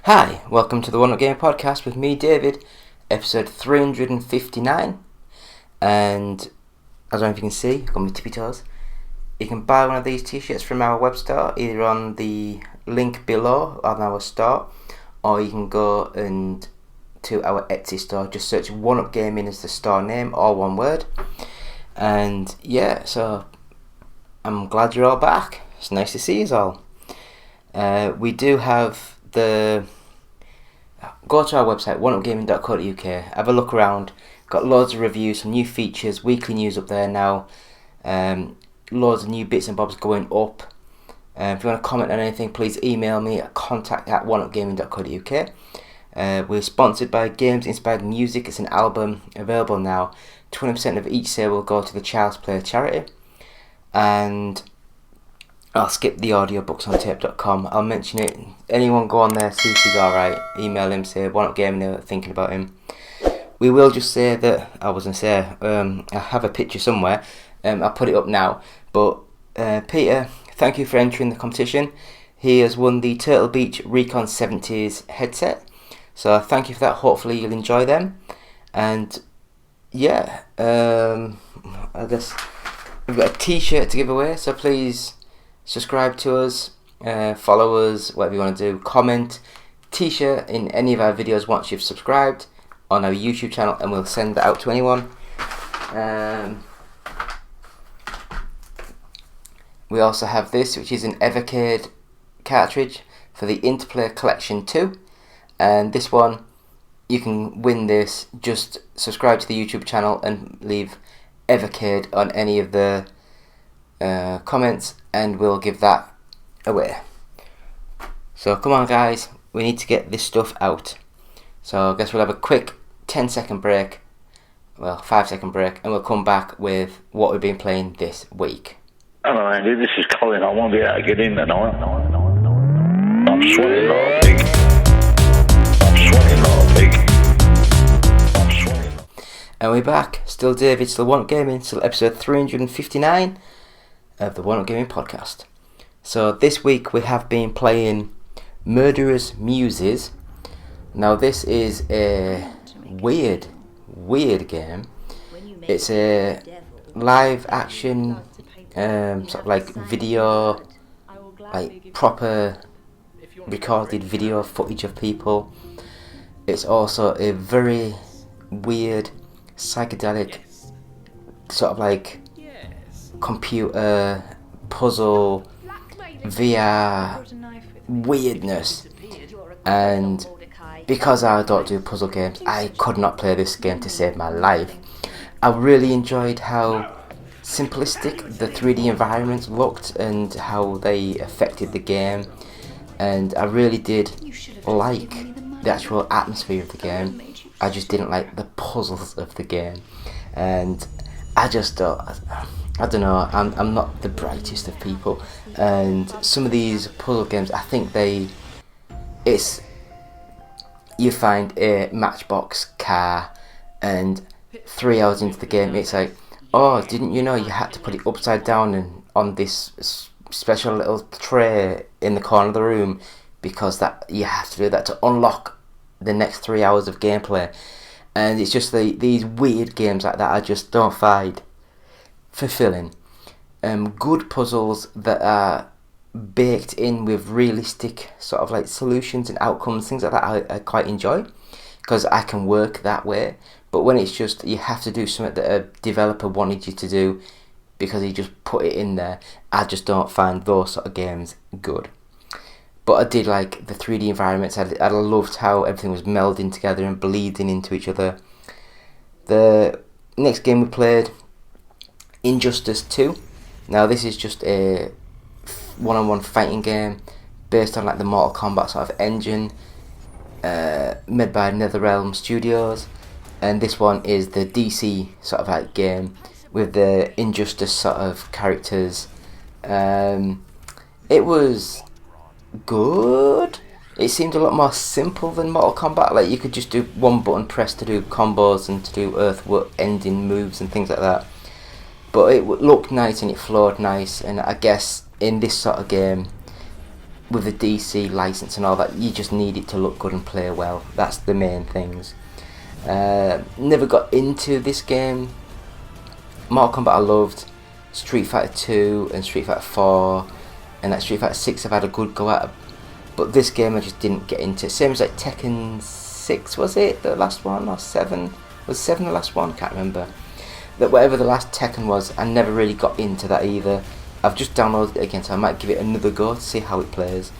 Hi, welcome to the One Up Game podcast with me, David, episode 359. And as I don't know if you can see, I've got my tippy toes. You can buy one of these t-shirts from our web store, either on the link below on our store, or you can go to our Etsy store. Just search One Up Gaming as the store name, all one word. And yeah, so I'm glad you're all back. It's nice to see you all. We do have go to our website, oneupgaming.co.uk, have a look around. Got loads of reviews, some new features, weekly news up there now. Loads of new bits and bobs going up. If you want to comment on anything, please email me at contact@oneupgaming.co.uk. We're sponsored by Games Inspired Music. It's an album available now. 20% of each sale will go to the Child's Play charity. And I'll skip the audiobooksontape.com. I'll mention it. Anyone go on there, see if he's alright. Email him, say, One Up Gaming, thinking about him. We will just say that, I have a picture somewhere. I'll put it up now. But Peter, thank you for entering the competition. He has won the Turtle Beach Recon 70s headset. So thank you for that. Hopefully you'll enjoy them. And yeah, I guess we've got a t-shirt to give away. So please subscribe to us, follow us, whatever you want to do, comment, t-shirt in any of our videos once you've subscribed on our YouTube channel, and we'll send that out to anyone. We also have this, which is an Evercade cartridge for the Interplay Collection 2, and this one, you can win this. Just subscribe to the YouTube channel and leave Evercade on any of the comments, and we'll give that away. So come on guys, we need to get this stuff out. So I guess we'll have a quick 10-second break, 5-second break, and we'll come back with what we've been playing this week. Hello Andy, this is Colin. I won't be able to get in tonight. I'm sweating like a pig. And we're back, still David, still One Up Gaming, still episode 359 of the One Up Gaming podcast. So this week we have been playing Murderous Muses. Now this is a weird game. It's a live action sort of like video, like proper recorded video footage of people. It's also a very weird psychedelic sort of like computer puzzle VR weirdness, and because I don't do puzzle games, I could not play this game to save my life. I really enjoyed how simplistic the 3D environments looked and how they affected the game, and I really did like the actual atmosphere of the game. I just didn't like the puzzles of the game, and I just don't know, I'm not the brightest of people, and some of these puzzle games, I think you find a Matchbox car, and 3 hours into the game it's like, oh, didn't you know you had to put it upside down and on this special little tray in the corner of the room, because that you have to do that to unlock the next 3 hours of gameplay. And it's just these weird games like that I just don't find fulfilling. Good puzzles that are baked in with realistic sort of like solutions and outcomes, things like that, I quite enjoy, because I can work that way. But when it's just you have to do something that a developer wanted you to do because he just put it in there, I just don't find those sort of games good. But I did like the 3D environments. I loved how everything was melding together and bleeding into each other. The next game we played, Injustice 2. Now this is just a one-on-one fighting game based on like the Mortal Kombat sort of engine, made by NetherRealm Studios, and this one is the DC sort of like game with the Injustice sort of characters. It was good. It seemed a lot more simple than Mortal Kombat. Like you could just do one button press to do combos and to do earth-ending moves and things like that. But it looked nice and it flowed nice, and I guess in this sort of game with the DC license and all that, you just need it to look good and play well. That's the main things. Never got into this game. Mortal Kombat I loved. Street Fighter 2 and Street Fighter 4 and like Street Fighter 6 I've had a good go at. But this game I just didn't get into. Same as like Tekken 6, was it the last one, or 7? Was 7 the last one? Can't remember. That whatever the last Tekken was, I never really got into that either. I've just downloaded it again, so I might give it another go to see how it plays.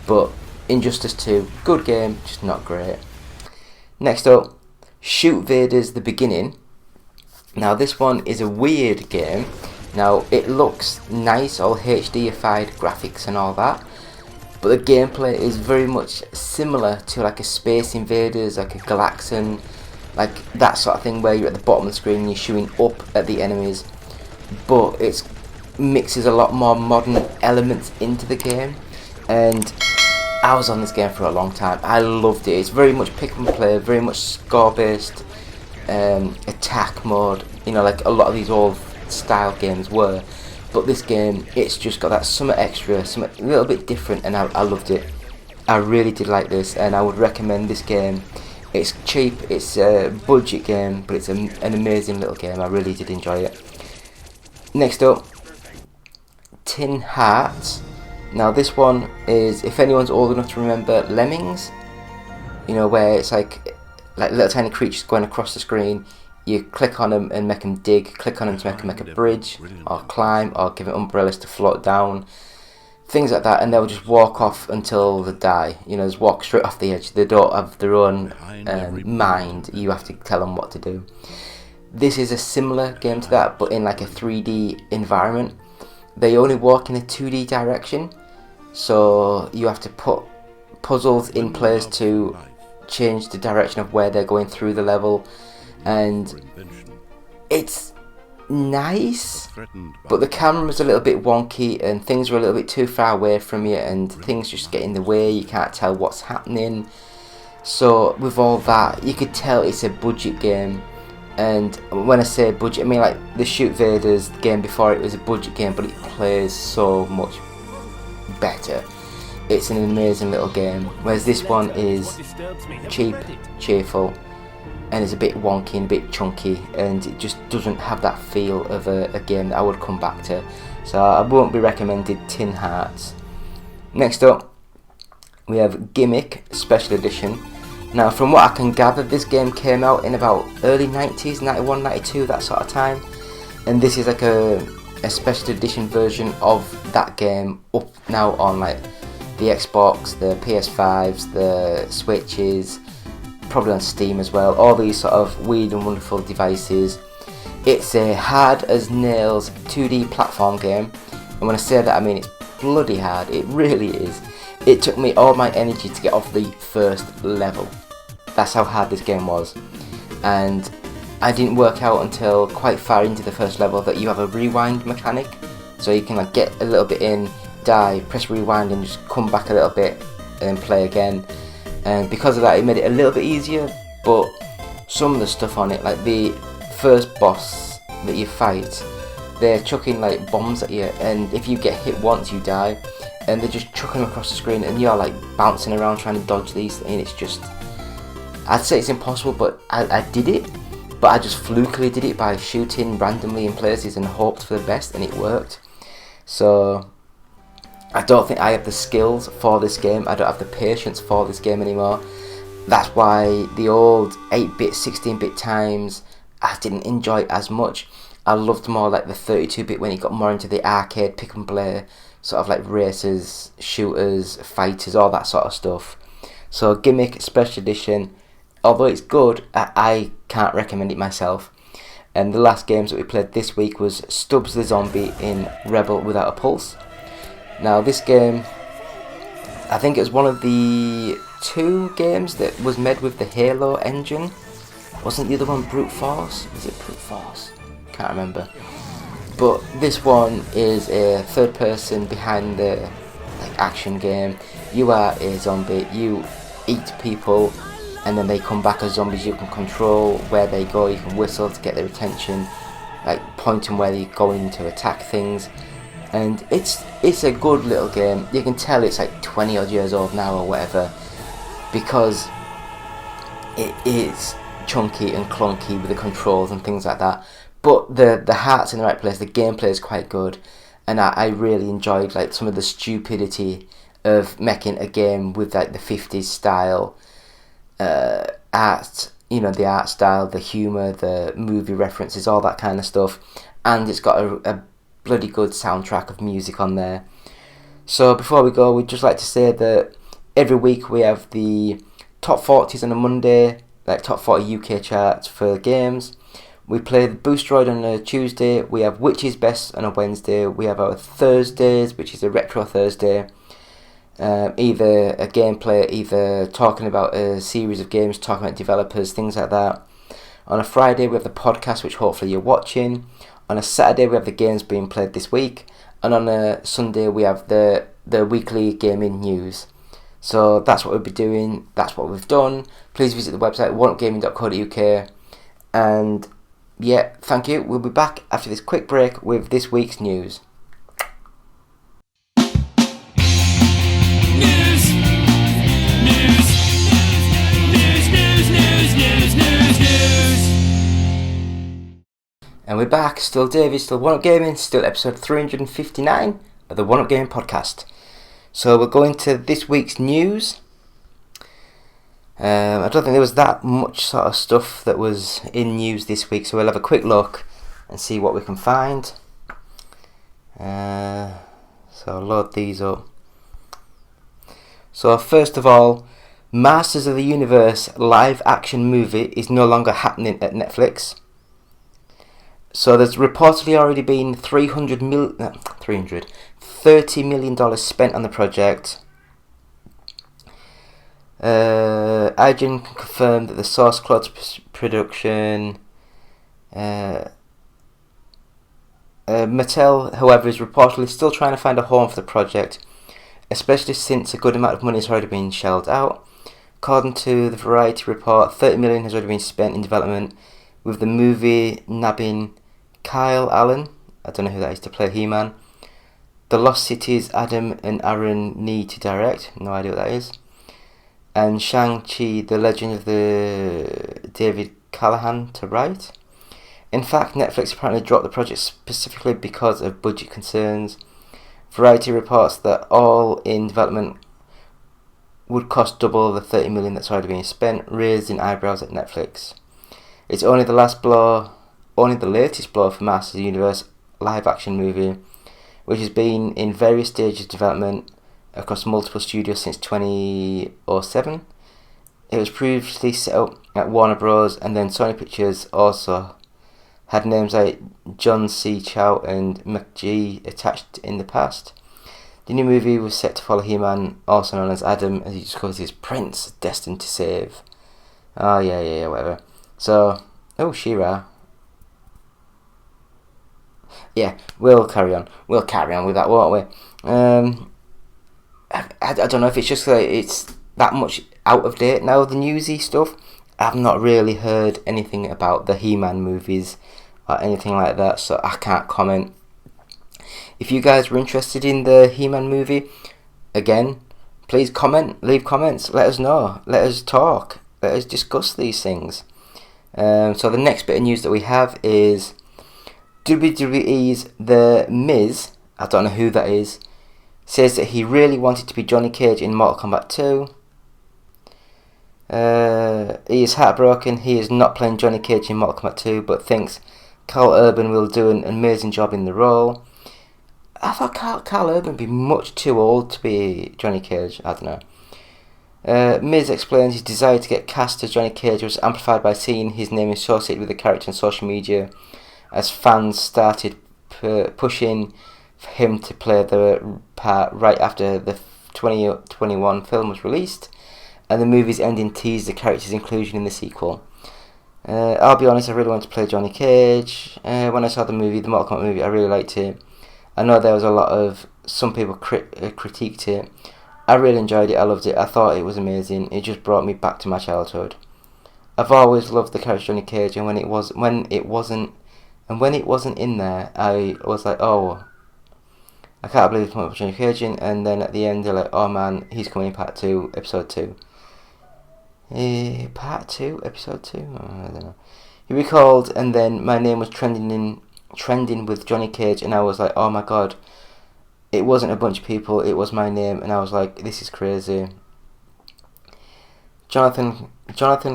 But Injustice 2, good game, just not great. Next up, Shoot Vader's The Beginning. Now this one is a weird game. Now it looks nice, all HDified graphics and all that, but the gameplay is very much similar to like a Space Invaders, like a Galaxian, like that sort of thing where you're at the bottom of the screen and you're shooting up at the enemies, but it mixes a lot more modern elements into the game. And I was on this game for a long time. I loved it. It's very much pick and play, very much score based, attack mode, you know, like a lot of these old style games were. But this game, it's just got that something extra, something a little bit different, and I loved it. I really did like this, and I would recommend this game. It's cheap, it's a budget game, but it's an amazing little game. I really did enjoy it. Next up, Tin Hearts. Now this one is, if anyone's old enough to remember Lemmings, you know, where it's like little tiny creatures going across the screen. You click on them and make them dig, click on them to make them make a bridge, or climb, or give it umbrellas to float down. Things like that, and they'll just walk off until they die. You know, just walk straight off the edge. They don't have their own mind. You have to tell them what to do. This is a similar game to that, but in like a 3D environment. They only walk in a 2D direction, so you have to put puzzles in place to change the direction of where they're going through the level. And it's nice, but the camera's a little bit wonky and things are a little bit too far away from you and things just get in the way. You can't tell what's happening. So with all that, you could tell it's a budget game. And when I say budget, I mean like the Shoot Vader's game before it was a budget game, but it plays so much better. It's an amazing little game, whereas this one is cheap, cheerful, and it's a bit wonky and a bit chunky, and it just doesn't have that feel of a game that I would come back to. So I won't be recommended Tin Hearts. Next up, we have Gimmick Special Edition. Now from what I can gather, this game came out in about early 90s, 91, 92, that sort of time. And this is like a special edition version of that game up now on like the Xbox, the PS5s, the Switches, probably on Steam as well, all these sort of weird and wonderful devices. It's a hard as nails 2D platform game, and when I say that I mean it's bloody hard, it really is. It took me all my energy to get off the first level. That's how hard this game was, and I didn't work out until quite far into the first level that you have a rewind mechanic, so you can like get a little bit in, die, press rewind and just come back a little bit and then play again. And because of that, it made it a little bit easier, but some of the stuff on it, like the first boss that you fight, they're chucking like bombs at you, and if you get hit once you die, and they're just chucking them across the screen and you're like bouncing around trying to dodge these, and it's just, I'd say it's impossible, but I did it, but I just flukily did it by shooting randomly in places and hoped for the best, and it worked. So I don't think I have the skills for this game. I don't have the patience for this game anymore. That's why the old 8-bit, 16-bit times, I didn't enjoy it as much. I loved more like the 32-bit when it got more into the arcade pick and play, sort of like racers, shooters, fighters, all that sort of stuff. So Gimmick Special Edition, although it's good, I can't recommend it myself. And the last games that we played this week was Stubbs the Zombie in Rebel Without a Pulse. Now this game, I think it was one of the 2 games that was made with the Halo engine. Wasn't the other one Brute Force? Was it Brute Force? Can't remember. But this one is a third person behind the action game. You are a zombie, you eat people, and then they come back as zombies. You can control where they go, you can whistle to get their attention, like point them where you're going to attack things. and it's a good little game. You can tell it's like 20 odd years old now or whatever, because it is chunky and clunky with the controls and things like that. But the heart's in the right place. The gameplay is quite good, and I really enjoyed like some of the stupidity of making a game with like the 50s style art. You know, the art style, the humour, the movie references, all that kind of stuff. And it's got a bloody good soundtrack of music on there. So before we go, we'd just like to say that every week we have the top 40s on a Monday, like top 40 UK charts for games. We play the Boostroid on a Tuesday. We have Which is Best on a Wednesday. We have our Thursdays, which is a Retro Thursday. Either a gameplay, either talking about a series of games, talking about developers, things like that. On a Friday we have the podcast, which hopefully you're watching. On a Saturday we have the games being played this week, and on a Sunday we have the weekly gaming news. So that's what we'll be doing, that's what we've done. Please visit the website oneupgaming.co.uk, and yeah, thank you. We'll be back after this quick break with this week's news. And we're back, still David, still One Up Gaming, still episode 359 of the One Up Gaming podcast. So we're going to this week's news. I don't think there was that much sort of stuff that was in news this week, so we'll have a quick look and see what we can find. So I'll load these up. So first of all, Masters of the Universe live action movie is no longer happening at Netflix. So there's reportedly already been $30 million spent on the project. IGN confirmed that the source code production. Mattel, however, is reportedly still trying to find a home for the project, especially since a good amount of money has already been shelled out. According to the Variety report, $30 million has already been spent in development, with the movie nabbing Kyle Allen, I don't know who that is, to play He-Man. The Lost Cities, Adam and Aaron Nee to direct, no idea what that is. And Shang-Chi, The Legend of the David Callahan to write. In fact, Netflix apparently dropped the project specifically because of budget concerns. Variety reports that all in development would cost double the $30 million that's already been spent, raising eyebrows at Netflix. It's only the latest blow for Masters of the Universe live action movie, which has been in various stages of development across multiple studios since 2007. It was previously set up at Warner Bros. And then Sony Pictures also had names like John C. Chow and McGee attached in the past. The new movie was set to follow He-Man, also known as Adam, as he discovers his prince destined to save. Oh yeah, whatever. So, She-Ra. Yeah, we'll carry on with that, won't we? I don't know if it's just like it's that much out of date now, the newsy stuff. I've not really heard anything about the He-Man movies or anything like that, so I can't comment. If you guys were interested in the He-Man movie, again, please leave comments, let us know, let us talk, let us discuss these things. So the next bit of news that we have is WWE's The Miz, I don't know who that is, says that he really wanted to be Johnny Cage in Mortal Kombat 2. He is heartbroken. He is not playing Johnny Cage in Mortal Kombat 2, but thinks Carl Urban will do an amazing job in the role. I thought Carl Urban would be much too old to be Johnny Cage. I don't know. Miz explains his desire to get cast as Johnny Cage was amplified by seeing his name associated with the character on social media, as fans started pushing for him to play the part right after the 2021 film was released, and the movie's ending teased the character's inclusion in the sequel. I'll be honest, I really wanted to play Johnny Cage. When I saw the Mortal Kombat movie, I really liked it. I know there was a lot of, some people critiqued it. I really enjoyed it, I loved it, I thought it was amazing. It just brought me back to my childhood. I've always loved the character Johnny Cage, and when it wasn't in there, I was like, oh, I can't believe it's not Johnny Cage in, and then at the end they're like, oh man, he's coming in part 2, episode 2. Part 2, episode 2? Oh, I don't know. He recalled, and then my name was trending with Johnny Cage, and I was like, oh my god, it wasn't a bunch of people, it was my name, and I was like, this is crazy. Jonathan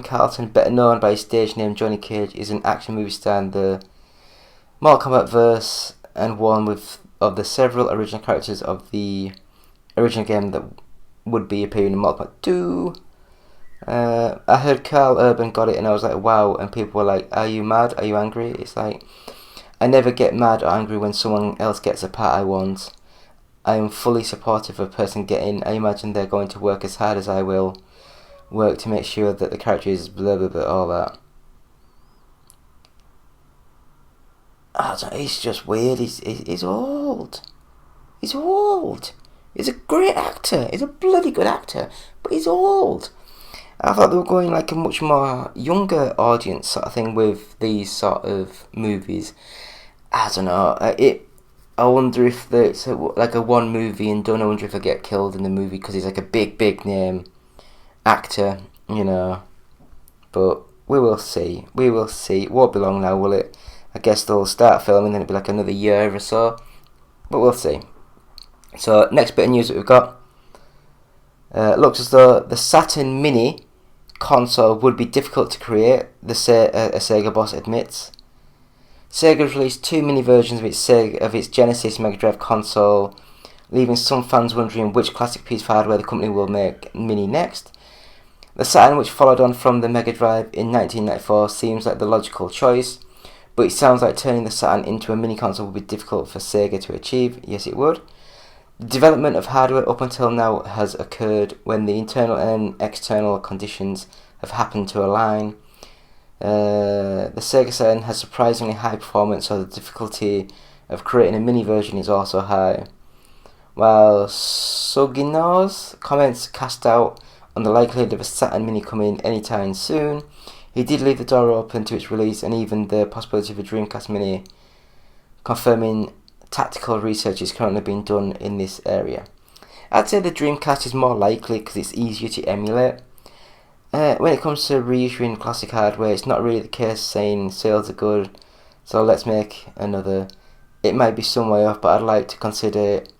Carlton, better known by his stage name Johnny Cage, is an action movie star in the Mortal Kombat verse and one of the several original characters of the original game that would be appearing in Mortal Kombat 2. I heard Carl Urban got it and I was like, wow, and people were like, are you mad? Are you angry? It's like, I never get mad or angry when someone else gets a part I want. I am fully supportive of a person getting. I imagine they're going to work as hard as I will work to make sure that the character is blah blah blah, all that. He's just weird. He's old. He's old. He's a great actor. He's a bloody good actor, but he's old. I thought they were going like a much more younger audience sort of thing with these sort of movies. I don't know. I wonder if it's like a one movie and done. I wonder if I get killed in the movie because he's like a big name actor, you know. But we will see. We will see. It won't be long now, will it? I guess they'll start filming, then it'll be like another year or so. But we'll see. So next bit of news that we've got. Looks as though the Saturn Mini console would be difficult to create, a Sega boss admits. Sega has released 2 mini versions of its Genesis Mega Drive console, leaving some fans wondering which classic piece of hardware the company will make Mini next. The Saturn, which followed on from the Mega Drive in 1994, seems like the logical choice, but it sounds like turning the Saturn into a mini console would be difficult for Sega to achieve. Yes, it would. The development of hardware up until now has occurred when the internal and external conditions have happened to align. The Sega Saturn has surprisingly high performance, so the difficulty of creating a mini version is also high. While Sugino's comments cast doubt on the likelihood of a Saturn Mini coming anytime soon, he did leave the door open to its release and even the possibility of a Dreamcast Mini, confirming tactical research is currently being done in this area. I'd say the Dreamcast is more likely because it's easier to emulate. When it comes to reissuing classic hardware, it's not really the case saying sales are good, so let's make another. It might be some way off, but I'd like to consider it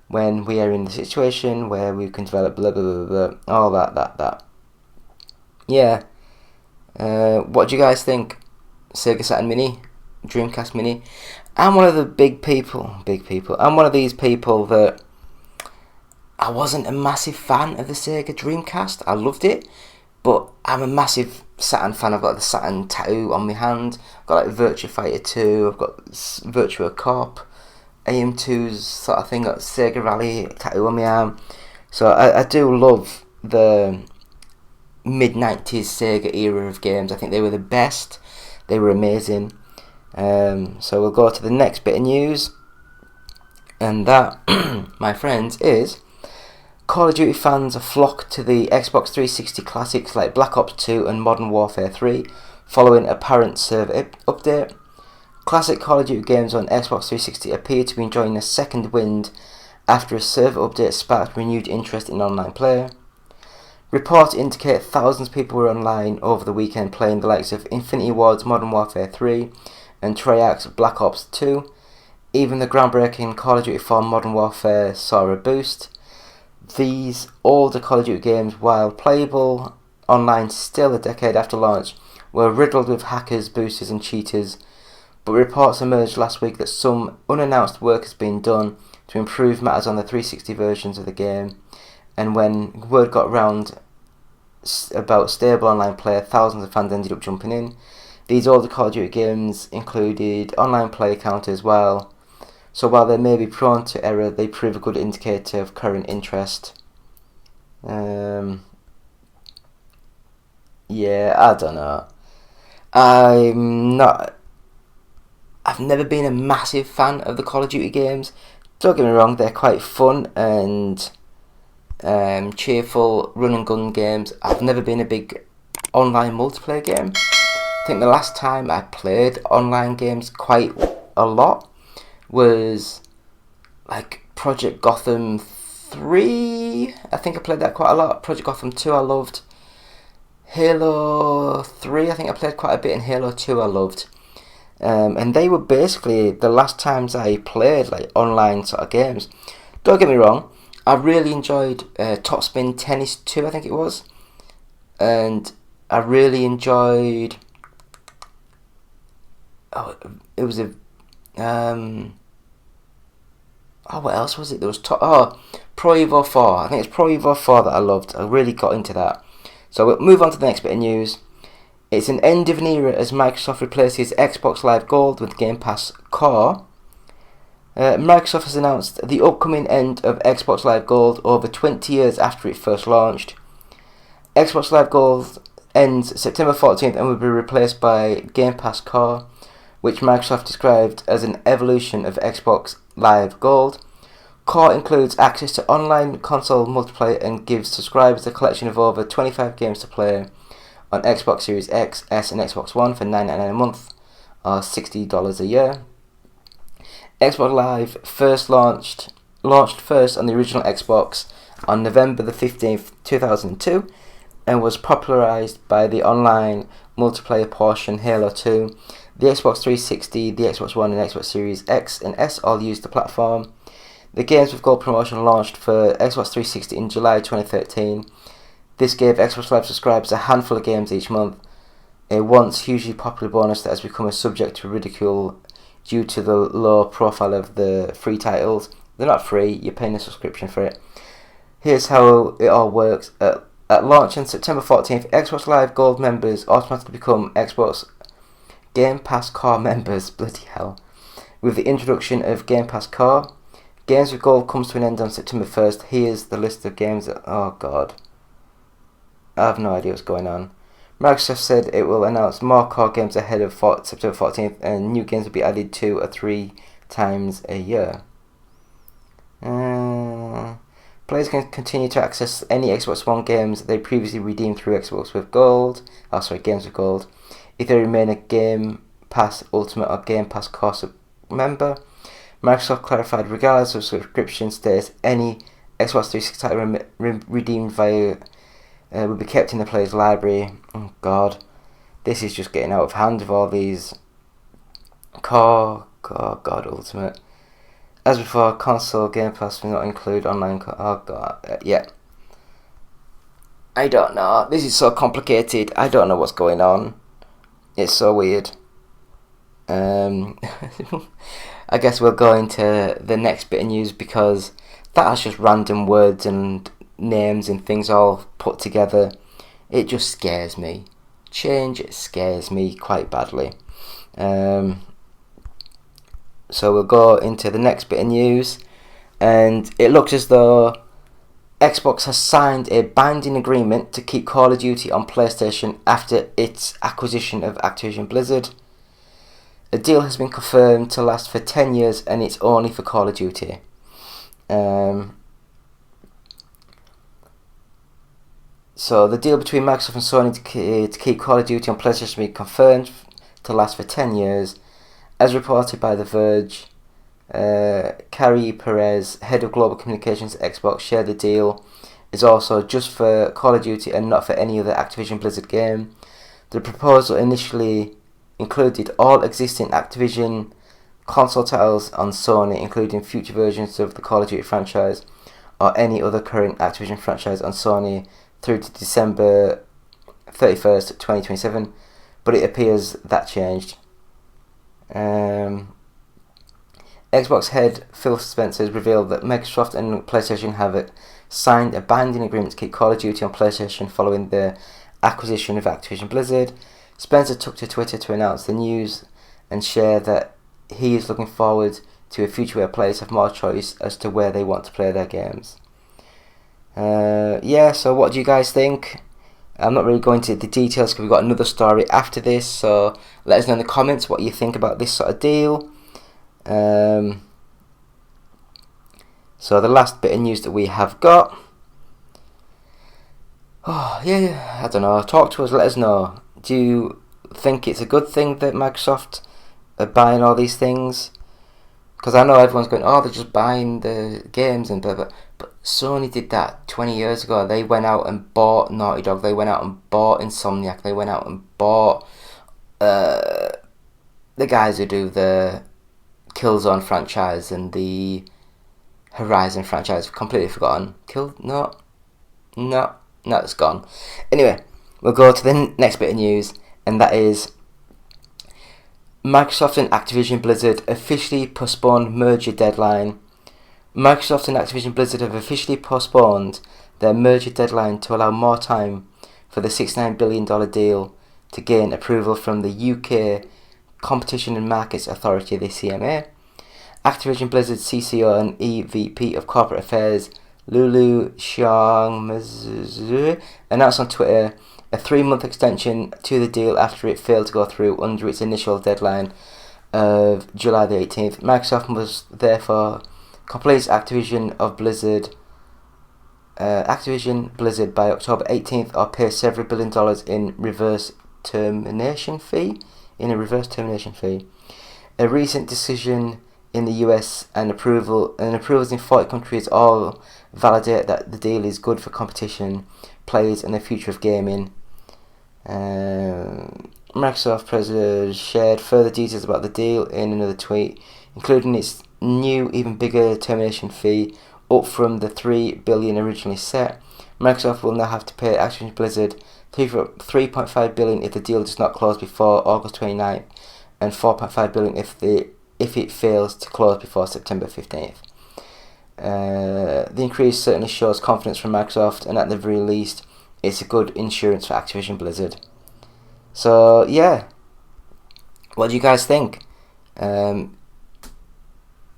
when we are in the situation where we can develop blah blah blah blah, all that. Yeah. What do you guys think? Sega Saturn Mini? Dreamcast Mini? I'm one of the big people. I'm one of these people that I wasn't a massive fan of the Sega Dreamcast. I loved it, but I'm a massive Saturn fan. I've got the Saturn tattoo on my hand. I've got like Virtua Fighter 2. I've got Virtua Cop, AM2's sort of thing. Got Sega Rally tattoo on my arm. So I do love the mid-90s Sega era of games. I think they were the best. They were amazing. So we'll go to the next bit of news, and that, my friends, is Call of Duty fans flock to the Xbox 360 classics like Black Ops 2 and Modern Warfare 3 following apparent server update. Classic Call of Duty games on Xbox 360 appear to be enjoying a second wind after a server update sparked renewed interest in online play. Reports indicate thousands of people were online over the weekend playing the likes of Infinity Ward's Modern Warfare 3 and Treyarch's Black Ops 2. Even the groundbreaking Call of Duty 4 Modern Warfare saw a boost. These older Call of Duty games, while playable online still a decade after launch, were riddled with hackers, boosters and cheaters, but reports emerged last week that some unannounced work has been done to improve matters on the 360 versions of the game, and when word got round about stable online play, thousands of fans ended up jumping in. These older Call of Duty games included online play counters, so while they may be prone to error, they prove a good indicator of current interest. Yeah, I don't know. I've never been a massive fan of the Call of Duty games. Don't get me wrong, they're quite fun and cheerful run and gun games. I've never been a big online multiplayer game. I think the last time I played online games quite a lot was like Project Gotham 3, I think I played that quite a lot. Project Gotham 2 I loved. Halo 3, I think I played quite a bit, and Halo 2 I loved. And they were basically the last times I played like online sort of games. Don't get me wrong, I really enjoyed Top Spin Tennis 2, I think it was. And I really enjoyed... Oh, it was a... what else was it? There was Pro Evo 4. I think it's Pro Evo 4 that I loved. I really got into that. So we'll move on to the next bit of news. It's an end of an era as Microsoft replaces Xbox Live Gold with Game Pass Core. Microsoft has announced the upcoming end of Xbox Live Gold over 20 years after it first launched. Xbox Live Gold ends September 14th and will be replaced by Game Pass Core, which Microsoft described as an evolution of Xbox Live Gold. Core includes access to online console multiplayer and gives subscribers a collection of over 25 games to play on Xbox Series X, S and Xbox One for $9.99 a month or $60 a year. Xbox Live first launched first on the original Xbox on November the 15th, 2002 and was popularized by the online multiplayer portion Halo 2. The Xbox 360, the Xbox One and Xbox Series X and S all used the platform. The Games with Gold promotion launched for Xbox 360 in July 2013. This gave Xbox Live subscribers a handful of games each month, a once hugely popular bonus that has become a subject to ridicule due to the low profile of the free titles. They're not free, you're paying a subscription for it. Here's how it all works. At launch on September 14th, Xbox Live Gold members automatically become Xbox Game Pass Core members, bloody hell. With the introduction of Game Pass Core, Games with Gold comes to an end on September 1st. Here's the list of games that, oh god, I have no idea what's going on. Microsoft said it will announce more core games ahead of September 14th, and new games will be added 2 or 3 times a year. Players can continue to access any Xbox One games they previously redeemed through Games with Gold, if they remain a Game Pass Ultimate or Game Pass Core member. Microsoft clarified, regardless of subscription status, any Xbox 360 title redeemed via will be kept in the player's library. Oh god, this is just getting out of hand with all these Core, God Ultimate. As before, console Game Pass will not include online. Oh god, yeah. I don't know. This is so complicated. I don't know what's going on. It's so weird. I guess we'll go into the next bit of news because that has just random words and names and things all put together. It just scares me. Change scares me quite badly. So we'll go into the next bit of news, and it looks as though Xbox has signed a binding agreement to keep Call of Duty on PlayStation after its acquisition of Activision Blizzard. A deal has been confirmed to last for 10 years, and it's only for Call of Duty. So the deal between Microsoft and Sony to keep Call of Duty on PlayStation has been confirmed to last for 10 years. As reported by The Verge, Carrie Perez, head of global communications at Xbox, shared the deal is also just for Call of Duty and not for any other Activision Blizzard game. The proposal initially included all existing Activision console titles on Sony, including future versions of the Call of Duty franchise or any other current Activision franchise on Sony through to December 31st, 2027, but it appears that changed. Xbox head Phil Spencer has revealed that Microsoft and PlayStation have signed a binding agreement to keep Call of Duty on PlayStation following the acquisition of Activision Blizzard. Spencer took to Twitter to announce the news and share that he is looking forward to a future where players have more choice as to where they want to play their games. So what do you guys think? I'm not really going into the details because we've got another story after this, so let us know in the comments what you think about this sort of deal. So the last bit of news that we have got, I don't know, talk to us, let us know. Do you think it's a good thing that Microsoft are buying all these things? Because I know everyone's going, oh, they're just buying the games and blah, blah. But Sony did that 20 years ago. They went out and bought Naughty Dog. They went out and bought Insomniac. They went out and bought the guys who do the Killzone franchise and the Horizon franchise. Completely forgotten. No, it's gone. Anyway, we'll go to the next bit of news, and that is Microsoft and Activision Blizzard officially postponed merger deadline. Microsoft and Activision Blizzard have officially postponed their merger deadline to allow more time for the $69 billion deal to gain approval from the UK Competition and Markets Authority, the CMA. Activision Blizzard CCO and EVP of Corporate Affairs Lulu Xiangmazu announced on Twitter a 3-month extension to the deal after it failed to go through under its initial deadline of July the 18th. Microsoft must therefore complete Activision Blizzard by October 18th or pay several $1 billion in a reverse termination fee. A recent decision in the US and approvals in 40 countries all validate that the deal is good for competition, players and the future of gaming. Microsoft president shared further details about the deal in another tweet, including its new, even bigger termination fee, up from the $3 billion originally set. Microsoft will now have to pay Activision Blizzard $3.5 billion if the deal does not close before August 29th, and $4.5 billion if it fails to close before September 15th. The increase certainly shows confidence from Microsoft, and at the very least, it's a good insurance for Activision Blizzard. So yeah, what do you guys think? Do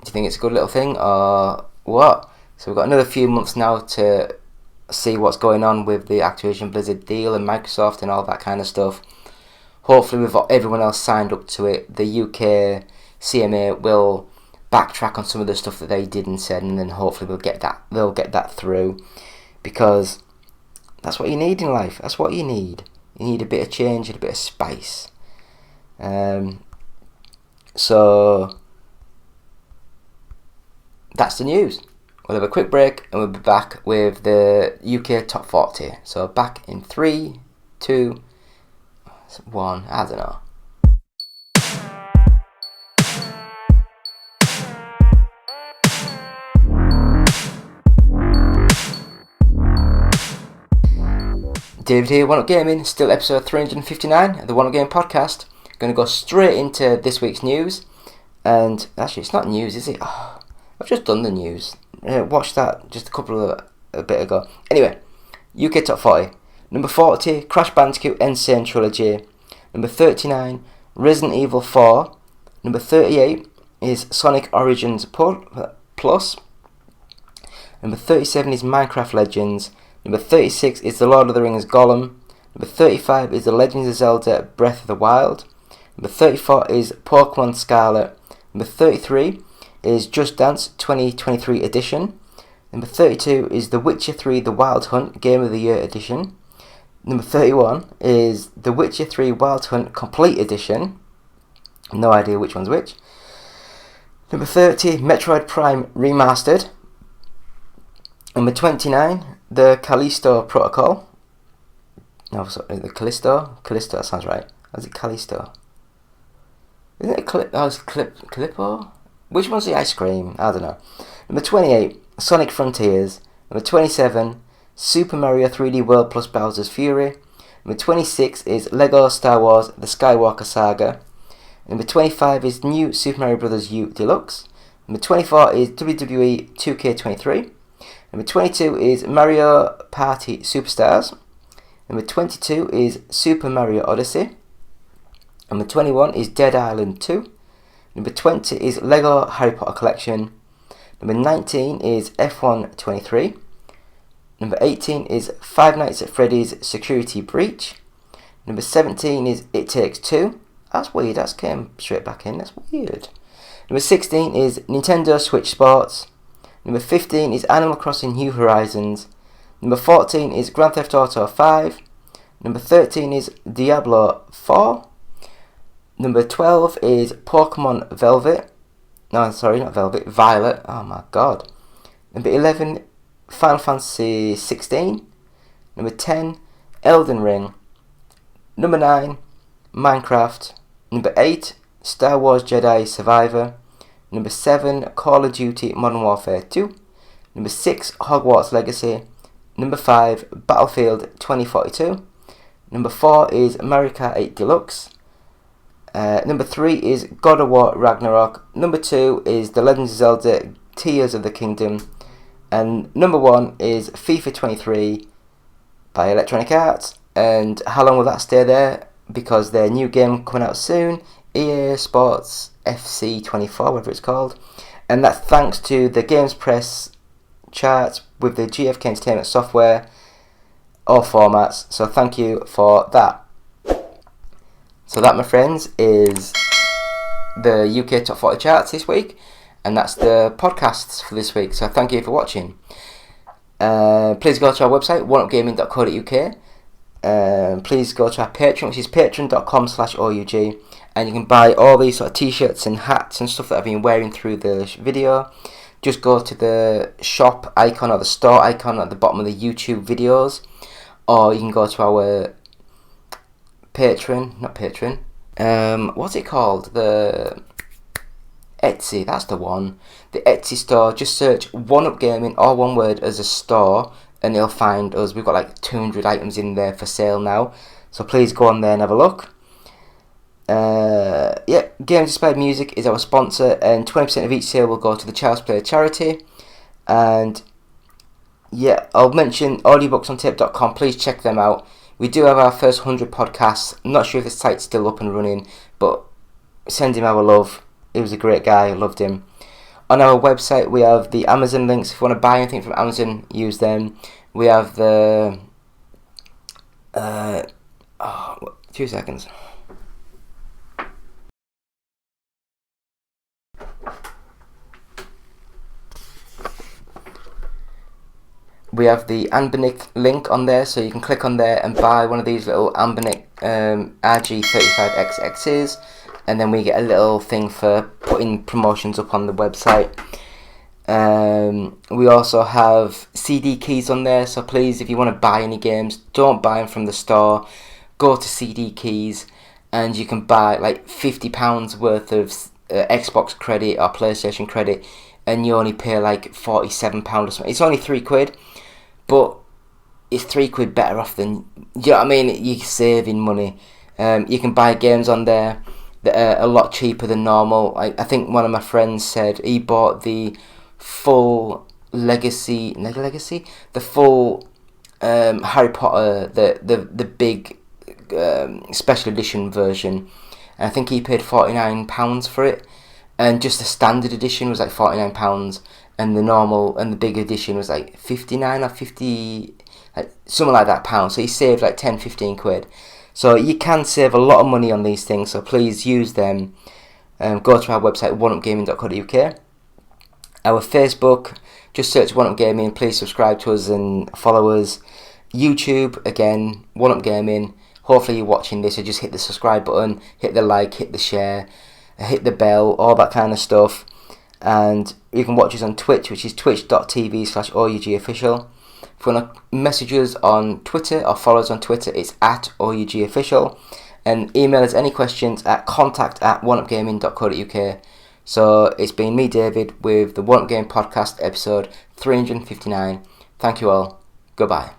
you think it's a good little thing or what? So we've got another few months now to see what's going on with the Activision Blizzard deal and Microsoft and all that kind of stuff. Hopefully we've got everyone else signed up to it. The UK CMA will backtrack on some of the stuff that they did and said, and then hopefully they'll get that through, because that's what you need in life. That's what you need. You need a bit of change and a bit of spice. So that's the news. We'll have a quick break and we'll be back with the UK Top 40. So back in 3, 2, 1, I don't know. David here, One Up Gaming, still episode 359 of the One Up Gaming podcast. Going to go straight into this week's news. And actually, it's not news, is it? Oh, I've just done the news. Watched that just a bit ago. Anyway, UK Top 40. Number 40, Crash Bandicoot N. Sane Trilogy. Number 39, Resident Evil 4. Number 38 is Sonic Origins Plus. Number 37 is Minecraft Legends. Number 36 is The Lord of the Rings Gollum. Number 35 is The Legends of Zelda Breath of the Wild. Number 34 is Pokemon Scarlet. Number 33 is Just Dance 2023 edition. Number 32 is The Witcher 3 The Wild Hunt Game of the Year edition. Number 31 is The Witcher 3 Wild Hunt Complete edition. No idea which one's which. Number 30, Metroid Prime Remastered. Number 29, The Callisto Protocol. No, sorry, the Callisto, that sounds right. Or is it Callisto? Isn't it Calippo? Which one's the ice cream? I don't know. Number 28, Sonic Frontiers. Number 27, Super Mario 3D World plus Bowser's Fury. Number 26 is Lego Star Wars The Skywalker Saga. Number 25 is New Super Mario Bros. U Deluxe. Number 24 is WWE 2K23. Number 22 is Mario Party Superstars. Number 22 is Super Mario Odyssey. Number 21 is Dead Island 2. Number 20 is Lego Harry Potter Collection. Number 19 is F1 23. Number 18 is Five Nights at Freddy's Security Breach. Number 17 is It Takes Two. That's weird, that came straight back in, that's weird. Number 16 is Nintendo Switch Sports. Number 15 is Animal Crossing New Horizons. Number 14 is Grand Theft Auto 5. Number 13 is Diablo 4. Number 12 is Pokemon Velvet. No, sorry, not Velvet. Violet. Oh my god. Number 11, Final Fantasy 16. Number 10, Elden Ring. Number 9, Minecraft. Number 8, Star Wars Jedi Survivor. Number 7, Call of Duty Modern Warfare 2. Number 6, Hogwarts Legacy. Number 5, Battlefield 2042. Number 4 is Mario Kart 8 Deluxe. Number 3 is God of War Ragnarok. Number 2 is The Legend of Zelda Tears of the Kingdom. And number 1 is FIFA 23 by Electronic Arts. And how long will that stay there? Because their new game coming out soon, EA Sports FC 24, whatever it's called. And that's thanks to the Games Press charts with the GFK Entertainment software, all formats. So thank you for that. So that, my friends, is the UK Top 40 charts this week. And that's the podcasts for this week. So thank you for watching. Please go to our website, oneupgaming.co.uk. Please go to our Patreon, which is patreon.com/OUG. And you can buy all these sort of t-shirts and hats and stuff that I've been wearing through the video. Just go to the shop icon or the store icon at the bottom of the YouTube videos. Or you can go to our what's it called? The Etsy, that's the one. The Etsy store, just search One Up Gaming, all one word, as a store, and you'll find us. We've got like 200 items in there for sale now. So please go on there and have a look. Games Inspired Music is our sponsor, and 20% of each sale will go to the Child's Play charity. And yeah, I'll mention audiobooksontape.com. Please check them out. We do have our first 100 podcasts. I'm not sure if the site's still up and running, but send him our love. He was a great guy. I loved him. On our website, we have the Amazon links. If you want to buy anything from Amazon, use them. We have the 2 seconds. We have the Anbernic link on there, so you can click on there and buy one of these little Anbernic RG35XXs, and then we get a little thing for putting promotions up on the website. We also have CD keys on there, so please, if you want to buy any games, don't buy them from the store. Go to CD keys, and you can buy like £50 worth of Xbox credit or PlayStation credit, and you only pay like £47 or something. It's only £3, but it's £3 better off than, you know what I mean? You're saving money. You can buy games on there that are a lot cheaper than normal. I think one of my friends said he bought the full Legacy, the full Harry Potter, the big special edition version. And I think he paid £49 for it. And just the standard edition was like £49, and the normal and the big edition was like 59 or 50, like something like that pounds. So he saved like 10-15 quid. So you can save a lot of money on these things. So please use them. Go to our website, oneupgaming.co.uk. Our Facebook, just search One Up Gaming. Please subscribe to us and follow us. YouTube, again, One Up Gaming. Hopefully you're watching this, so just hit the subscribe button, hit the like, hit the share, hit the bell, all that kind of stuff. And you can watch us on Twitch, which is twitch.tv/OUGofficial. If you want to message us on Twitter or follow us on Twitter, it's @OUGofficial. And email us any questions at contact@oneupgaming.co.uk. So it's been me, David, with the One Up Game Podcast, episode 359. Thank you all. Goodbye.